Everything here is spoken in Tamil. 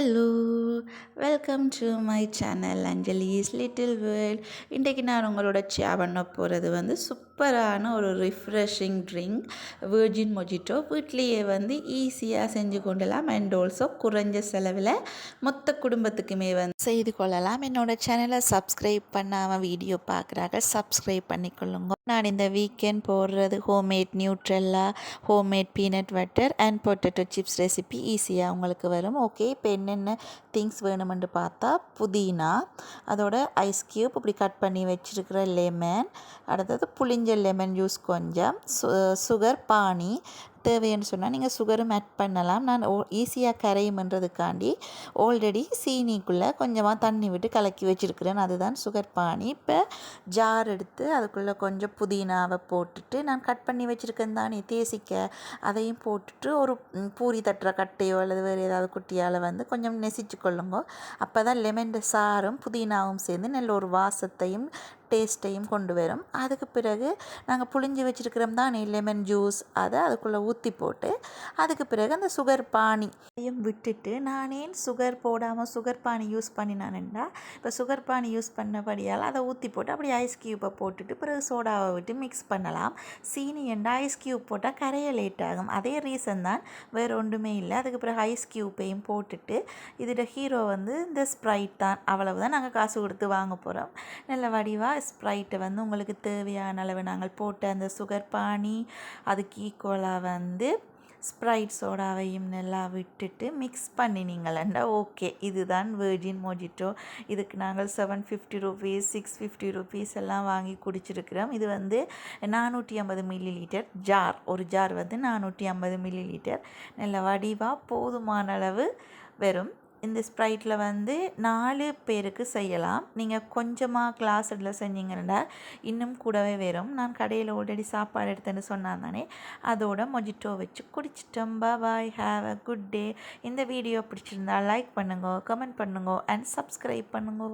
Hello! Welcome to my channel Anjali's little world. இன்றைக்கு நான் உங்களோட ஷேர் பண்ண போகிறது சூப்பரான ஒரு ரிஃப்ரெஷிங் ட்ரிங்க் வெர்ஜின் மொஜிட்டோ. வீட்லேயே ஈஸியாக செஞ்சு கொள்ளலாம் அண்ட் ஆல்சோ குறைஞ்ச செலவில் மொத்த குடும்பத்துக்குமே செய்து கொள்ளலாம். என்னோட சேனலை சப்ஸ்கிரைப் பண்ணாமல் வீடியோ பார்க்குறாங்க, சப்ஸ்கிரைப் பண்ணிக்கொள்ளுங்க. நான் இந்த வீக்கெண்ட் போடுறது homemade Nutrela, homemade peanut butter and potato chips recipe ஈஸியாக உங்களுக்கு வரும். ஓகே, இப்போ என்னென்ன திங்ஸ் வேணுமென்று பார்த்தா புதினா, அதோட ஐஸ் க்யூப் இப்படி கட் பண்ணி வச்சுருக்கிற லெமன், அடுத்தது புளிஞ்ச லெமன் ஜூஸ் கொஞ்சம், சுகர் பானி தேவைன்னு சொன்னால் நீங்கள் சுகரும் ஆட் பண்ணலாம். நான் ஈஸியாக கரையும்ன்றதுக்காண்டி ஆல்ரெடி சீனிக்குள்ளே கொஞ்சமாக தண்ணி விட்டு கலக்கி வச்சுருக்கிறேன், அதுதான் சுகர் பானி. இப்போ ஜார் எடுத்து அதுக்குள்ளே கொஞ்சம் புதினாவை போட்டுட்டு நான் கட் பண்ணி வச்சுருக்கேன் தானே தேசிக்க, அதையும் போட்டுட்டு ஒரு பூரி தட்டுற கட்டையோ அல்லது வேறு ஏதாவது குட்டியால் கொஞ்சம் நெசிச்சு கொள்ளுங்க. அப்போ தான் லெமன் சாரும் புதினாவும் சேர்ந்து நல்ல ஒரு வாசத்தையும் டேஸ்ட்டையும் கொண்டு வரும். அதுக்கு பிறகு நாங்கள் புளிஞ்சு வச்சுருக்கிறோம் தான் லெமன் ஜூஸ், அதை அதுக்குள்ளே ஊற்றி போட்டு அதுக்கு பிறகு அந்த சுகர் பானியும் விட்டுட்டு, நான் ஏன் சுகர் போடாமல் சுகர் பானி யூஸ் பண்ணினான்டா, இப்போ சுகர் பானி யூஸ் பண்ணபடியால் அதை ஊற்றி போட்டு அப்படியே ஐஸ் க்யூப்பை போட்டுட்டு பிறகு சோடாவை விட்டு மிக்ஸ் பண்ணலாம். சீனி எண்டா ஐஸ் க்யூப் போட்டால் கரைய லேட் ஆகும், அதே ரீசன் தான், வேறு ஒன்றுமே இல்லை. அதுக்கு பிறகு ஐஸ் க்யூப்பையும் போட்டுட்டு இதோட ஹீரோ இந்த ஸ்ப்ரைட் தான், அவ்வளவுதான் நாங்கள் காசு கொடுத்து வாங்க போகிறோம். நல்ல வடிவாக ஸ்ப்ரைட்டை உங்களுக்கு தேவையான அளவு நாங்கள் போட்டு அந்த சுகர் பானி அதுக்கு ஈக்குவலாக ஸ்ப்ரைட் சோடாவையும் நல்லா விட்டுட்டு மிக்ஸ் பண்ணினீங்களா ஓகே. இதுதான் வெர்ஜின் மொஜிட்டோ. இதுக்கு நாங்கள் 750 ரூபீஸ் 650 ரூபீஸ் எல்லாம் வாங்கி குடிச்சிருக்கிறோம். இது 450 மில்லி லிட்டர் ஜார், ஒரு ஜார் 450 மில்லி லிட்டர். நல்ல வடிவாக போதுமான அளவு வரும். இந்த ஸ்ப்ரைட்டில் 4 பேருக்கு செய்யலாம். நீங்கள் கொஞ்சமாக கிளாஸ் இதில் செஞ்சீங்கன்னா இன்னும் கூடவே வரும். நான் கடையில் ஆல்ரெடி சாப்பாடு எடுத்தேன்னு சொன்னான் தானே, அதோட மொஜிட்டோ வச்சு குடிச்சிட்டோம். பாய், ஹாவ் அ குட் டே. இந்த வீடியோ பிடிச்சிருந்தா லைக் பண்ணுங்க, கமெண்ட் பண்ணுங்க அண்ட் சப்ஸ்கிரைப் பண்ணுங்க.